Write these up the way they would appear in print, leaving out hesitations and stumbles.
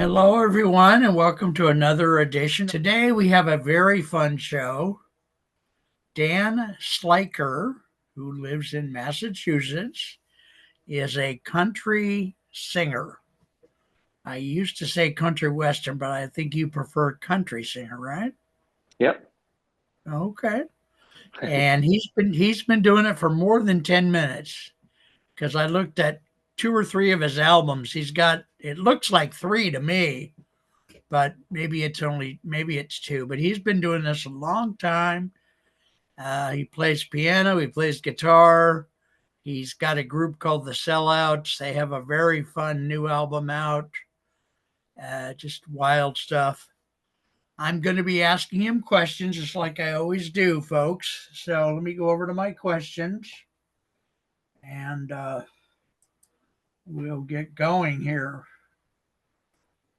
Hello, everyone, and welcome to another edition. Today we have a very fun show. Dan Slyker, who lives in Massachusetts, is a country singer. I used to say country western, but I think you prefer country singer, right? Yep. Okay. And he's been doing it for more than 10 minutes because I looked at two or three of his albums. He's got it looks like three to me, but maybe it's two. But he's been doing this a long time. He plays piano, he plays guitar. He's got a group called the Sellouts. They have a very fun new album out. Just wild stuff. I'm going to be asking him questions just like I always do, folks. So let me go over to my questions and we'll get going here.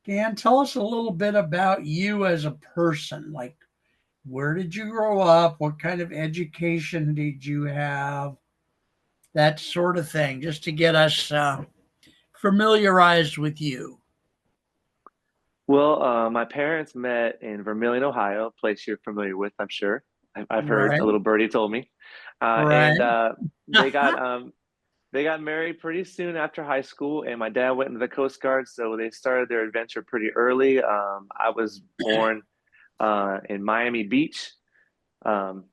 Dan, tell us a little bit about you as a person. Like, where did you grow up? What kind of education did you have? That sort of thing, just to get us familiarized with you. Well, my parents met in Vermilion, Ohio, a place you're familiar with, I'm sure. I've heard Right, a little birdie told me, right. and they got they got married pretty soon after high school, and my dad went into the Coast Guard, so they started their adventure pretty early. I was born in Miami Beach um,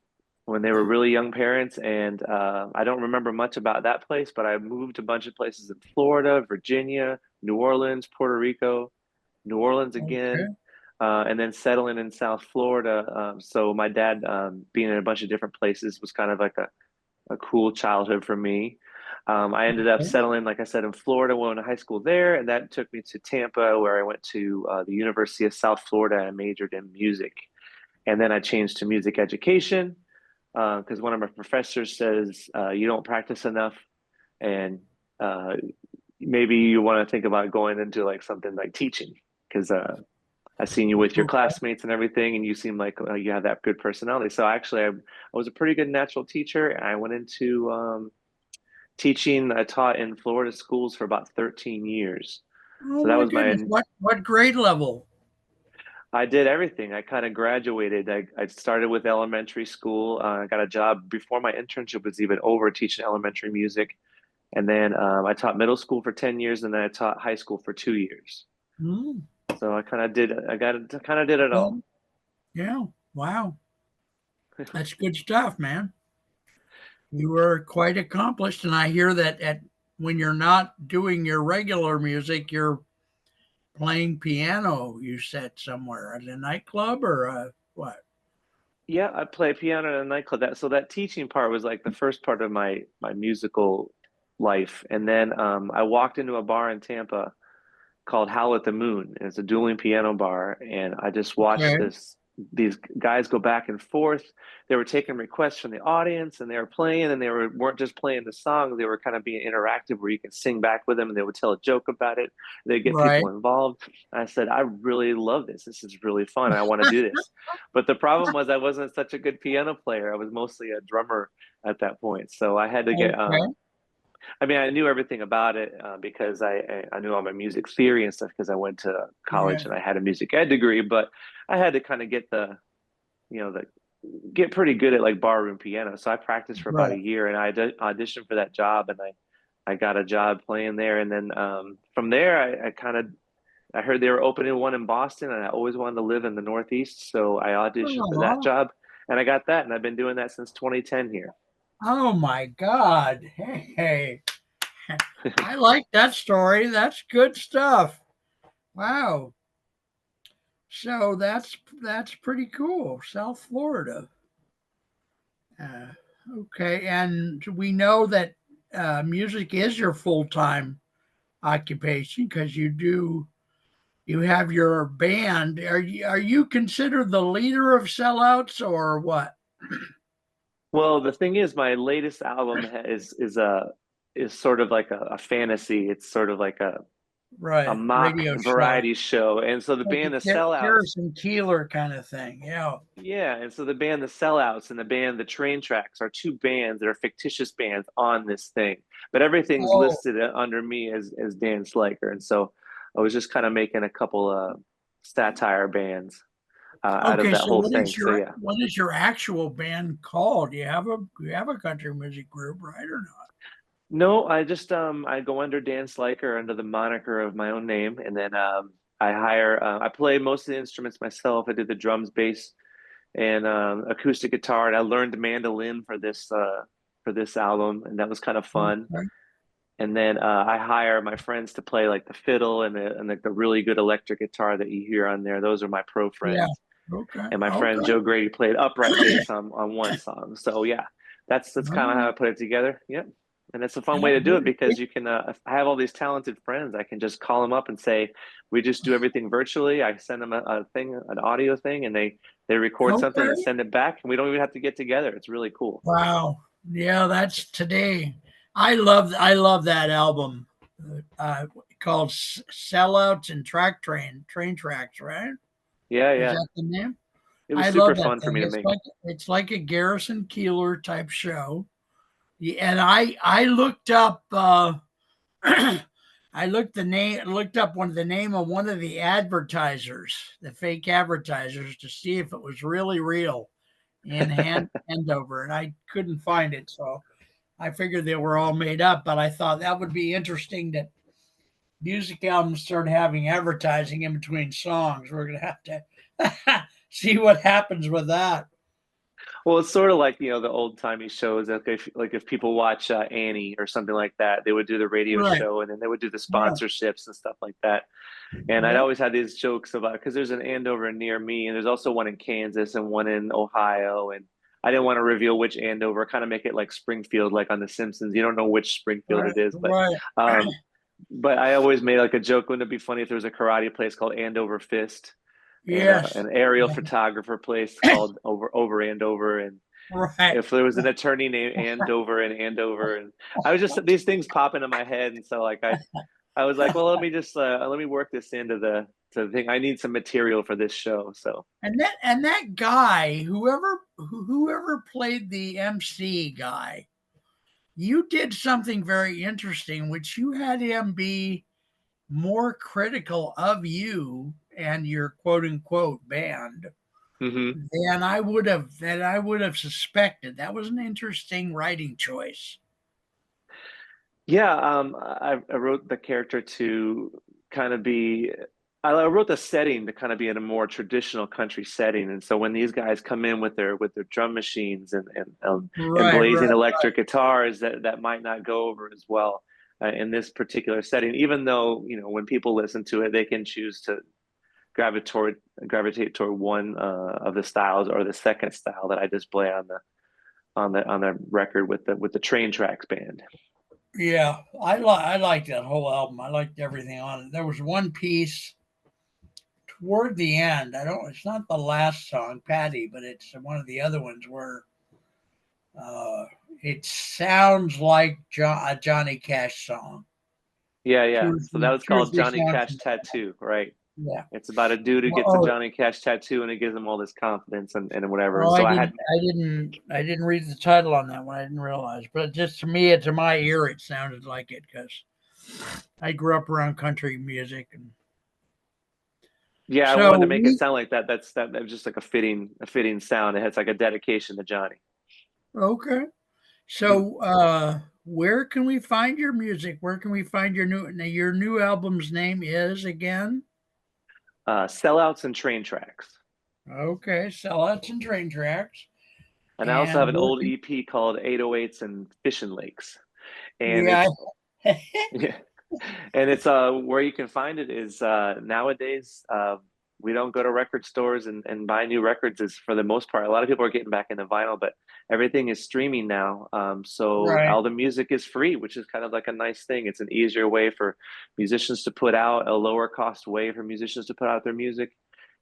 when they were really young parents, and I don't remember much about that place, but I moved a bunch of places in Florida, Virginia, New Orleans, Puerto Rico. New Orleans Okay, again, and then settling in South Florida. So my dad being in a bunch of different places was kind of like a cool childhood for me. I ended up okay, settling, like I said, in Florida, went to high school there, and that took me to Tampa, where I went to the University of South Florida and majored in music. And then I changed to music education because one of my professors says you don't practice enough, and uh, maybe you want to think about going into like something like teaching because I seen you with your okay. classmates and everything, and you seem like you have that good personality. So actually, I was a pretty good natural teacher, and I went into teaching. I taught in Florida schools for about 13 years. Oh So that my was my. goodness. What grade level? I did everything. I kind of graduated. I started with elementary school. I got a job before my internship was even over teaching elementary music. And then I taught middle school for 10 years, and then I taught high school for 2 years. Hmm. So I kind of did it all. Well, yeah. Wow. That's good stuff, man. You were quite accomplished, and I hear that at when you're not doing your regular music, you're playing piano. You said somewhere at a nightclub or what? Yeah, I play piano in a nightclub. So that teaching part was like the first part of my musical life. And then I walked into a bar in Tampa called Howl at the Moon. It's a dueling piano bar, and I just watched Okay. these guys go back and forth. They were taking requests from the audience, and they were playing, and they weren't just playing the song. They were kind of being interactive, where you can sing back with them, and they would tell a joke about it. They get people Right. involved. I said, I really love this. This is really fun. I want to do this. But the problem was I wasn't such a good piano player. I was mostly a drummer at that point, so I had to get Okay. I mean, I knew everything about it because I knew all my music theory and stuff because I went to Yeah. college and I had a music ed degree, but I had to kind of get you know, the get pretty good at like barroom piano. So I practiced for about a Right. year and auditioned for that job and I got a job playing there. And then from there, I heard they were opening one in Boston and I always wanted to live in the Northeast. So I auditioned for that Oh, job and I got that. And I've been doing that since 2010 here. oh my God. Hey, I like that story. That's good stuff. Wow. So that's pretty cool. South Florida. Uh, okay, and we know that music is your full time occupation because you have your band. Are you considered the leader of sellouts or what? Well, the thing is, my latest album is sort of like a fantasy. It's sort of like a Right, mock radio show. variety show. And so the Like band The a Sellouts, Harrison Keeler kind of thing. Yeah. yeah, and so the band The Sellouts and the band The Train Tracks are two bands that are fictitious bands on this thing. But everything's Oh, listed under me as Dan Slyker. And so I was just kind of making a couple of satire bands out of Okay, that so whole thing. So yeah. what is your actual band called? You have a country music group, right or not? No, I just I go under Dan Slyker under the moniker of my own name, and then I hire I play most of the instruments myself. I did the drums, bass, and acoustic guitar, and I learned mandolin for this album, and that was kind of fun. Okay. And then I hire my friends to play like the fiddle and like the really good electric guitar that you hear on there. Those are my pro Yeah. friends. Okay. And my friend Okay. Joe Grady played upright bass on one song. So yeah, that's All kind of how I right. put it together. Yep. And it's a fun Yeah, way to do it very because good. you can if I have all these talented friends. I can just call them up and say, we just do everything virtually. I send them a thing, an audio thing, and they record something and Okay. send it back, and we don't even have to get together. It's really cool. Wow. Yeah, that's today. I love that album uh, called Sellouts and Train Tracks, right? Yeah, Is yeah. that the name? It was I super love that fun for thing. me to make. It's like a Garrison Keeler type show. Yeah, and I looked up I looked up the name of one of the advertisers, the fake advertisers, to see if it was really real in Andover, and I couldn't find it. So I figured they were all made up, but I thought that would be interesting that music albums start having advertising in between songs. We're gonna have to see what happens with that. Well, it's sort of like, the old timey shows. Like if people watch Annie or something like that, they would do the radio Right. show and then they would do the Yeah. sponsorships and stuff like that. And I'd Yeah. always had these jokes about because there's an Andover near me, and there's also one in Kansas and one in Ohio. And I didn't want to reveal which Andover, kind of make it like Springfield, like on The Simpsons. You don't know which Springfield Right. it is, Right. um, but I always made like a joke. Wouldn't it be funny if there was a karate place called Andover Fist and Yes. an aerial photographer place called Over Andover, and Right. if there was an attorney named Andover and Andover, and I was just these things pop into my head, and so like I was like, well, let me work this into the thing. I need some material for this show, so And that guy, whoever played the MC guy, you did something very interesting, which you had him be more critical of you and your quote unquote band hmm. than I would have suspected. That was an interesting writing choice. Yeah. I wrote the character to kind of be. I wrote the setting to kind of be in a more traditional country setting, and so when these guys come in with their drum machines and Right, blazing right. electric guitars, that might not go over as well in this particular setting. Even though when people listen to it, they can choose to gravitate toward one of the styles or the second style that I display on the record with the Train Tracks band. Yeah, I liked that whole album. I liked everything on it. There was one piece toward the end. I don't. It's not the last song, Patty, but it's one of the other ones where uh, it sounds like a Johnny Cash song. Yeah, yeah. So that was Two or called three Johnny songs. Cash Tattoo, right? Yeah. It's about a dude who Well, gets a Johnny Cash tattoo and it gives him all this confidence and whatever. And oh, so I had, I didn't read the title on that one. I didn't realize, but just to me, to my ear, it sounded like it because I grew up around country music, and yeah, I so wanted to make it sound like that. That was just like a fitting sound. It has like a dedication to Johnny. okay. Mhm. So, where can we find your music? Where can we find your new album's name is again? Sellouts and Train Tracks. Okay, Sellouts and Train Tracks. And I also have And an where old can EP called 808s and Fishing Lakes. And yeah, it's yeah, and it's where you can find it is nowadays we don't go to record stores and buy new records is for the most part. A lot of people are getting back into vinyl, but everything is streaming now. So right. all the music is free, which is kind of like a nice thing. It's an easier way for musicians to put out, a lower cost way for musicians to put out their music,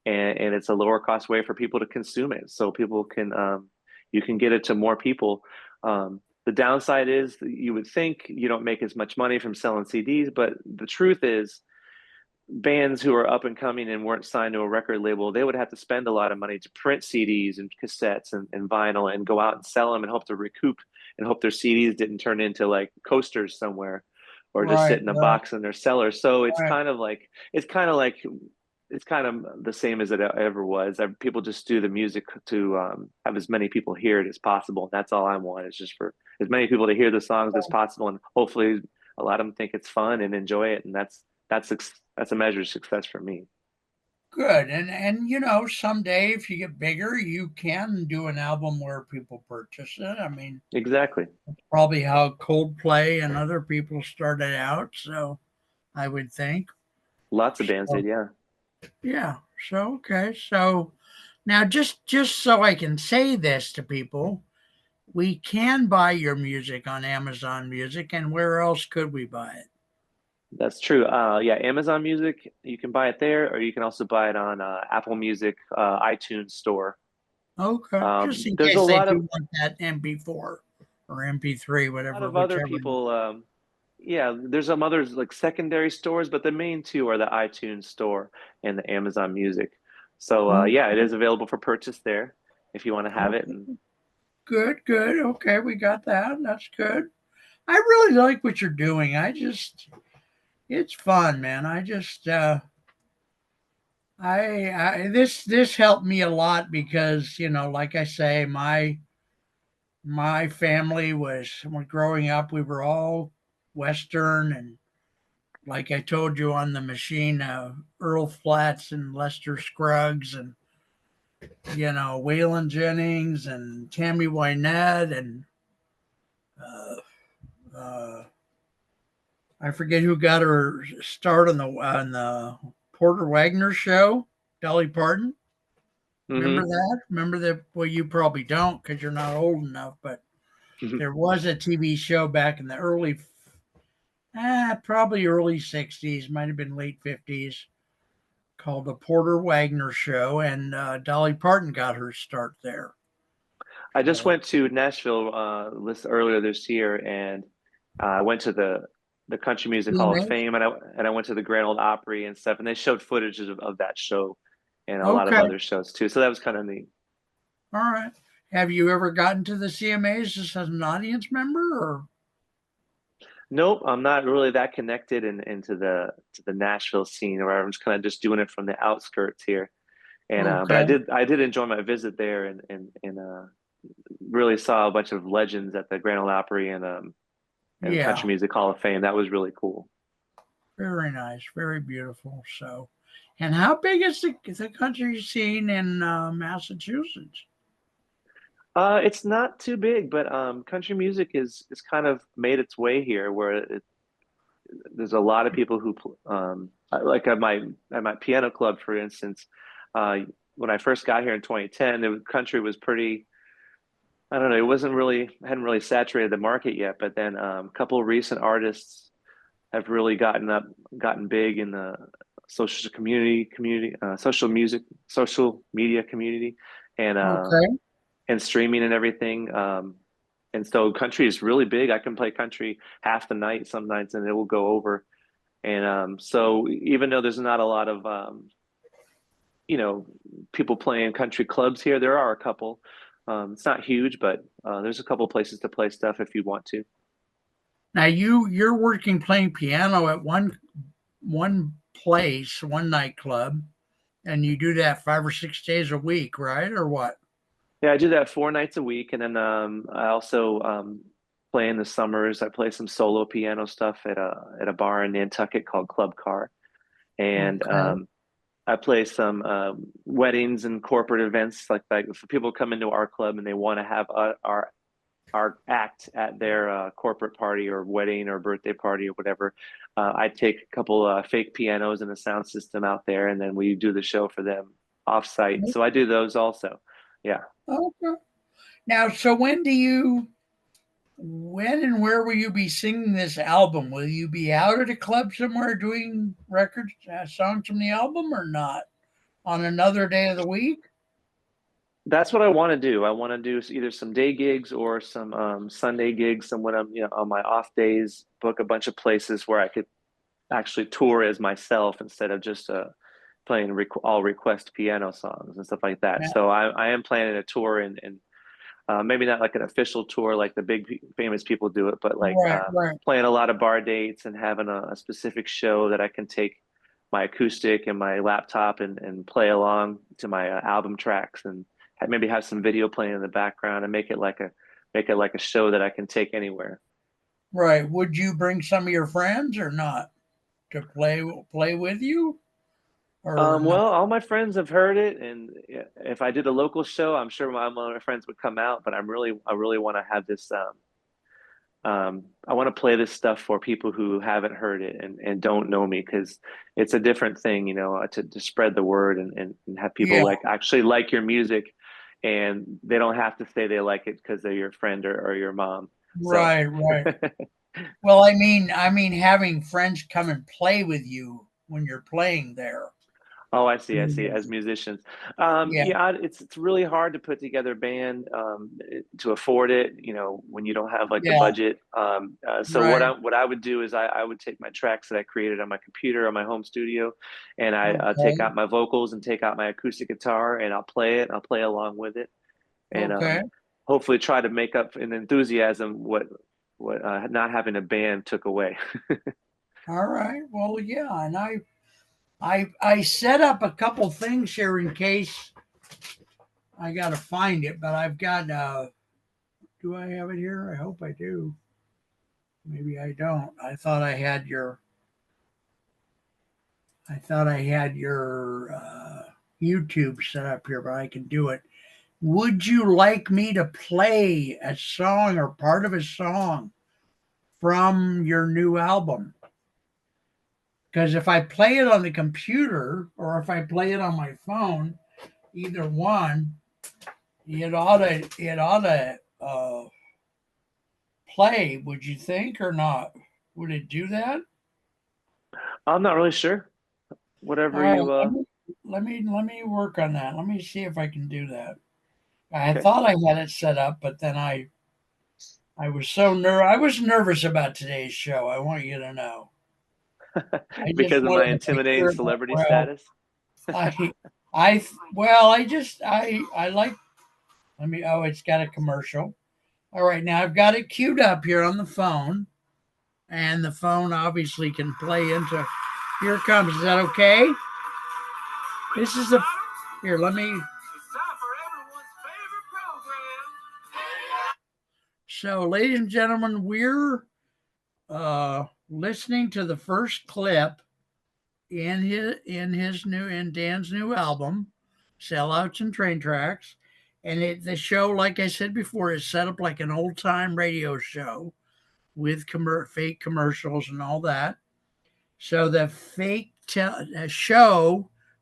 and it's a lower cost way for people to consume it. So people can you can get it to more people. The downside is that you would think you don't make as much money from selling CDs, but the truth is, bands who are up and coming and weren't signed to a record label, they would have to spend a lot of money to print CDs and cassettes and vinyl and go out and sell them and hope to recoup and hope their CDs didn't turn into like coasters somewhere. or just Right, sit in a right, box in their cellar. So right. it's kind of the same as it ever was. People just do the music to have as many people hear it as possible. And that's all I want is just for as many people to hear the songs as possible, and hopefully a lot of them think it's fun and enjoy it. And that's a measure of success for me. Good. And someday if you get bigger, you can do an album where people purchase it. I mean, Exactly. probably how Coldplay and other people started out, so I would think. Lots of bands So, did, yeah. yeah. So okay. So now just so I can say this to people, we can buy your music on Amazon Music, and where else could we buy it? That's true. Yeah, Amazon Music, you can buy it there, or you can also buy it on Apple Music, iTunes Store. Okay. Just in There's a case they lot do of want that MP4 or MP3, other whichever. people. Yeah, there's some others like secondary stores, but the main two are the iTunes Store and the Amazon Music. So Okay. yeah, it is available for purchase there if you want to have it. Okay. And Good, good. Okay, we got that. That's good. I really like what you're doing. It's fun, man. This helped me a lot because, like I say, my family when growing up, we were all Western. And like I told you on the machine, Earl Flats and Lester Scruggs and, Waylon Jennings and Tammy Wynette and, uh, uh, I forget who got her start on the Porter Wagner show. Dolly Parton. Remember hmm that? Remember that? Well, you probably don't because you're not old enough. But there was a TV show back in the probably early '60s, might have been late '50s, called the Porter Wagner Show, and Dolly Parton got her start there. I just Uh, went to Nashville earlier this year, and I went to the Country Music Hall of CMA? Fame, and I went to the Grand Ole Opry and stuff, and they showed footage of that show and a lot of Okay, other shows too. So that was kind of neat. all right. Have you ever gotten to the CMAs just as an audience member, or Nope, I'm not really that connected into the Nashville scene, or I'm just kind of just doing it from the outskirts here. And but okay? I did enjoy my visit there, and really saw a bunch of legends at the Grand Ole Opry and Country Yeah, Music Hall of Fame. That was really cool. very nice, very beautiful. So, and how big is the country scene in Massachusetts? It's not too big, but country music is kind of made its way here, where there's a lot of people who like at my piano club, for instance. Uh, when I first got here in 2010, the country was pretty. I don't know. It wasn't really hadn't really saturated the market yet, but then a couple of recent artists have really gotten big in the social media community, and Okay. streaming and everything. And so country is really big. I can play country half the night some nights, and it will go over. And so even though there's not a lot of you know people playing country clubs here, there are a couple. It's not huge, but there's a couple places to play stuff if you want to. Now you're working playing piano at one place, one nightclub, and you do that 5 or 6 days a week, right? Or what? Yeah, I do that 4 nights a week, and then I also play in the summers. I play some solo piano stuff at a bar in Nantucket called Club Car, and Okay. I play some weddings and corporate events like if people come into our club and they want to have our act at their corporate party or wedding or birthday party or whatever. I take a couple fake pianos and a sound system out there, and then we do the show for them off site. So I do those also. Yeah. Okay. Now, so when and where will you be singing this album? Will you be out at a club somewhere doing records, songs from the album, or not? On another day of the week? That's what I want to do. I want to do either some day gigs or some Sunday gigs. And when I'm, on my off days, book a bunch of places where I could actually tour as myself instead of just playing all request piano songs and stuff like that. Now, So I am planning a tour in maybe not like an official tour like the big famous people do it, but like Right. playing a lot of bar dates and having a specific show that I can take my acoustic and my laptop and play along to my album tracks and maybe have some video playing in the background and make it like a show that I can take anywhere. Right. Would you bring some of your friends or not to play with you or not? Well, all my friends have heard it, and if I did a local show, I'm sure my friends would come out. But I really want to have this. I want to play this stuff for people who haven't heard it and don't know me because it's a different thing, you know, to spread the word and have people Yeah. like actually like your music, and they don't have to say they like it because they're your friend or your mom. So, Right. Well, I mean, having friends come and play with you when you're playing there. oh, I see. I see. As musicians, Yeah. yeah, it's really hard to put together a band to afford it. You know, when you don't have like the Yeah. budget. So Right. what I would do is I would take my tracks that I created on my computer on my home studio, and I take Okay. out my vocals and take out my acoustic guitar and I'll play it. I'll play along with it, and Okay. hopefully try to make up in enthusiasm what not having a band took away. All right. Well, yeah, and I set up a couple things here in case I got to find it, but I've got do I have it here? I hope I do. Maybe I don't. I thought I had your YouTube set up here, but I can do it. Would you like me to play a song or part of a song from your new album? Because if I play it on the computer or if I play it on my phone, either one, it ought to play. Would you think or not? Would it do that? I'm not really sure. All Whatever right, you let me work on that. Let me see if I can do that. I okay. thought I had it set up, but then I was I was nervous about today's show. I want you to know. I just Because of my wanted to make intimidating sure it went celebrity well. status. I I like. Let me. Oh, it's got a commercial. All right, now I've got it queued up here on the phone, and the phone obviously can play into. Here it comes. Is that okay? This is a. Here, let me. So, ladies and gentlemen, we're listening to the first clip in Dan's new album, Sellouts and Train Tracks. And the show, like I said before, is set up like an old time radio show with fake commercials and all that. So the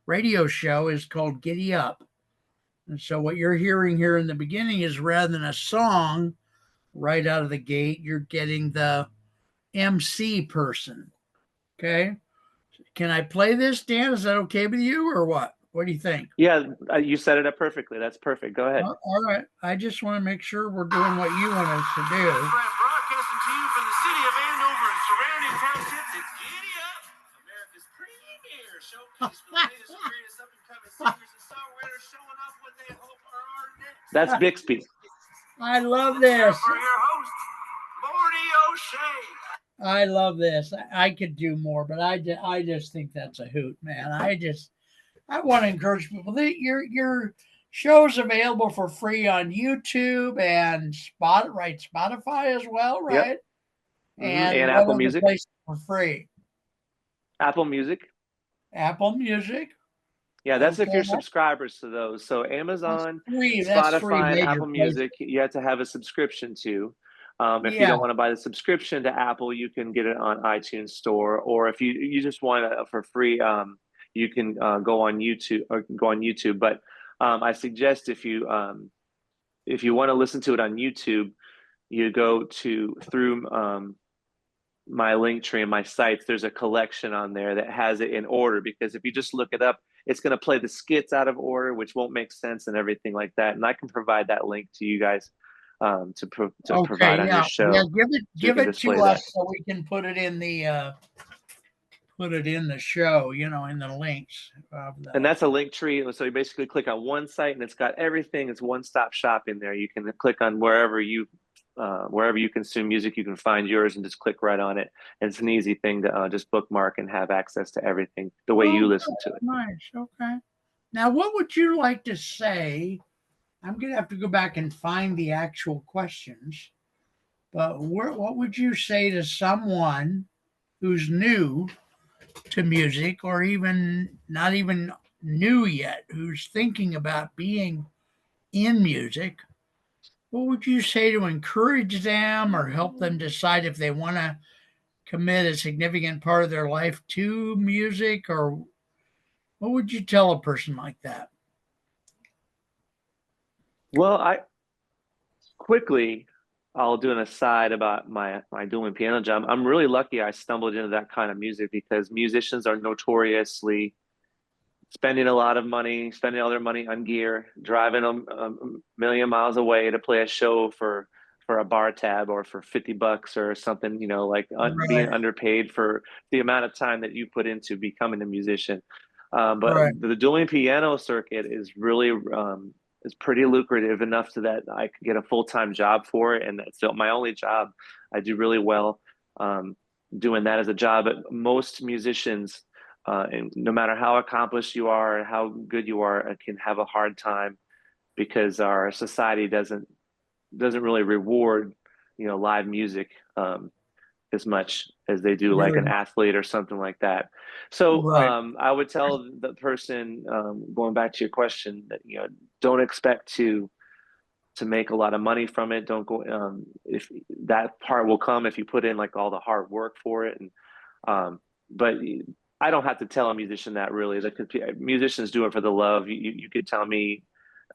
radio show is called Giddy Up. And so what you're hearing here in the beginning is rather than a song right out of the gate, you're getting the MC person. Okay. Can I play this, Dan? Is that okay with you or what? What do you think? Yeah, you set it up perfectly. That's perfect. Go ahead. All right. I just want to make sure we're doing what you want us to do. Broadcasting to you from the city of Andover and surrounding townships, it's Giddy Up, America's premier showcase for the latest and greatest up-and-coming singers and songwriters showing off what they hope are our next. That's Bixby. I love this. For your host, Morty O'Shea. I love this. I could do more, but I just think that's a hoot, man. I want to encourage people that your show's available for free on YouTube and Spotify as well, Yep. right? And And what Apple other Music. places for free? Apple Music. Apple Music. Yeah, that's if Okay, you're subscribers to those. So Amazon, that's three Spotify, and major Apple places. Music, you have to have a subscription to. If you Yeah, don't want to buy the subscription to Apple, you can get it on iTunes Store, or if you just want it for free, you can go on YouTube or go on YouTube. But I suggest if you want to listen to it on YouTube, you go through my link tree and my sites. There's a collection on there that has it in order because if you just look it up, it's going to play the skits out of order, which won't make sense and everything like that. And I can provide that link to you guys to okay, provide on your yeah. show, so you Give can it to display us that. so we can put it in the put it in the show, you know, in the links of And the. that's a link tree. So you basically click on one site and it's got everything. It's one-stop shop in there. You can click on wherever you consume music, you can find yours and just click right on it. And it's an easy thing to just bookmark and have access to everything the way Oh, you listen to it. nice. Okay. Now, what would you like to say? I'm going to have to go back and find the actual questions, but what would you say to someone who's new to music, or even not even new yet, who's thinking about being in music? What would you say to encourage them or help them decide if they want to commit a significant part of their life to music? Or what would you tell a person like that? Well, quickly, I'll do an aside about my dual piano job. I'm really lucky I stumbled into that kind of music because musicians are notoriously spending a lot of money, spending all their money on gear, driving a million miles away to play a show for a bar tab or for $50 or something, you know, like being Right, underpaid for the amount of time that you put into becoming a musician. But right, the dueling piano circuit is really is pretty lucrative enough so that I could get a full-time job for it, and that's my only job. I do really well doing that as a job. But most musicians, and no matter how accomplished you are and how good you are, can have a hard time because our society doesn't really reward, you know, live music as much as they do like an very athlete or something like that. So right. I would tell the person, going back to your question, that you know, don't expect to make a lot of money from it. Don't go if that part will come if you put in like all the hard work for it. And but I don't have to tell a musician that really. The musicians do it for the love. You could tell me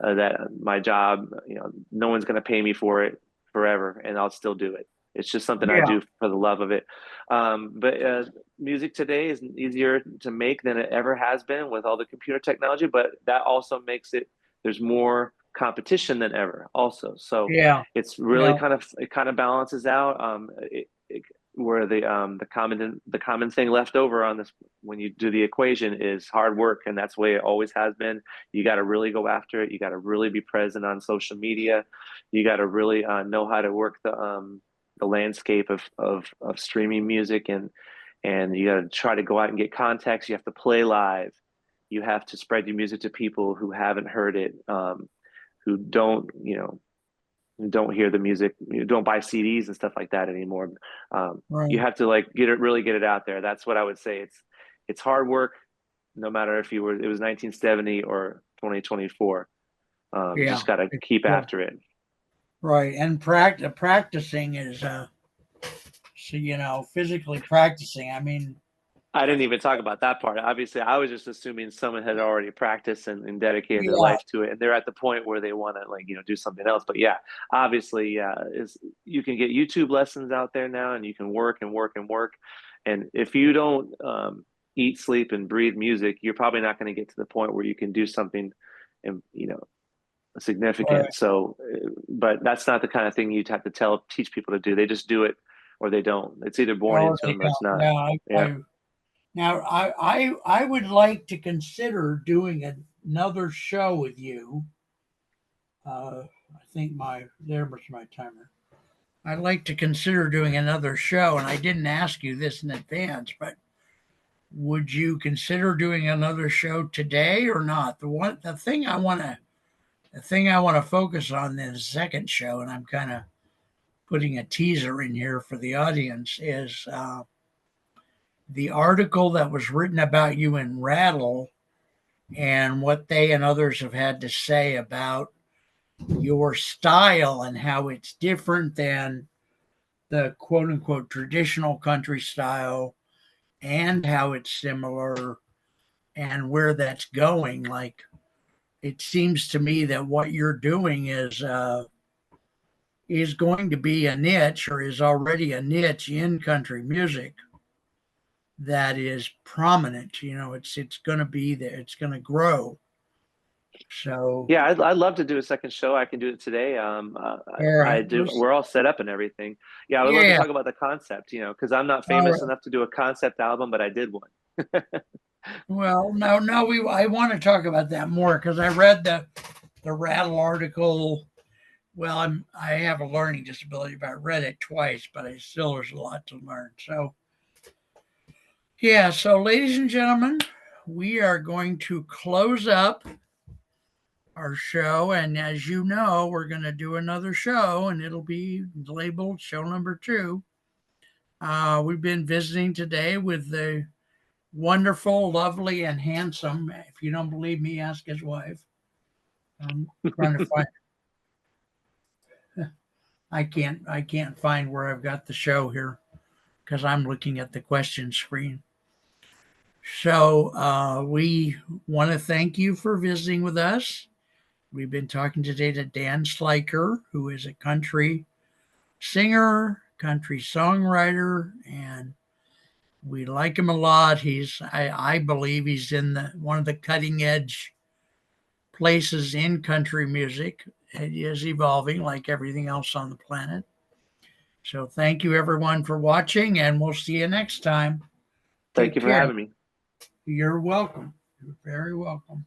that my job, you know, no one's going to pay me for it forever, and I'll still do it. It's just something I Yeah, do for the love of it. But music today is easier to make than it ever has been with all the computer technology. But that also makes it there's more competition than ever also. So yeah, it's really yeah. kind of balances out. Where the common thing left over on this when you do the equation is hard work, and that's the way it always has been. You got to really go after it. You got to really be present on social media. You got to really know how to work the landscape of streaming music, and you got to try to go out and get contacts. You have to play live. You have to spread your music to people who haven't heard it, who don't, you know, don't hear the music, you don't buy CDs and stuff like that anymore. You Right. have to like get it out there. That's what I would say. It's hard work, no matter if it was 1970 or 2024. Yeah. Just got to It's keep true. after it. Right. And practicing is so, you know, physically practicing. I mean, I didn't even talk about that part. Obviously, I was just assuming someone had already practiced and dedicated their yeah, life to it, and they're at the point where they want to like do something else. But yeah, obviously, yeah, is you can get YouTube lessons out there now, and you can work and work and work. And if you don't eat, sleep, and breathe music, you're probably not going to get to the point where you can do something, and right. significant. So, but that's not the kind of thing you'd have to teach people to do. They just do it, or they don't. It's either born Or into they them or it's don't. not. Yeah. Yeah. Now I would like to consider doing another show with you. I think there was my timer. I'd like to consider doing another show, and I didn't ask you this in advance, but would you consider doing another show today or not? The thing I want to focus on in the second show, and I'm kind of putting a teaser in here for the audience, is the article that was written about you in Rattle and what they and others have had to say about your style and how it's different than the quote unquote traditional country style, and how it's similar and where that's going. Like, it seems to me that what you're doing is going to be a niche, or is already a niche in country music that is prominent. You know, it's going to be there. It's going to grow. So Yeah, I'd love to do a second show. I can do it today. all right, I do. We're all set up and everything. Yeah, I would love to yeah, talk about the concept, because I'm not all famous right. enough to do a concept album, but I did one. Well, no, I want to talk about that more because I read the Rattle article. Well, I have a learning disability, but I read it twice, but I still there's a lot to learn. So yeah, so ladies and gentlemen, we are going to close up our show, and as you know, we're going to do another show, and it'll be labeled show number 2. We've been visiting today with the wonderful, lovely, and handsome. If you don't believe me, ask his wife. I'm trying to find. I can't find where I've got the show here because I'm looking at the question screen. So we want to thank you for visiting with us. We've been talking today to Dan Slyker, who is a country singer, country songwriter, and we like him a lot. I believe he's in one of the cutting edge places in country music. It is evolving like everything else on the planet. So thank you everyone for watching, and we'll see you next time. Thank Take you for care. having me. You're welcome. You're very welcome.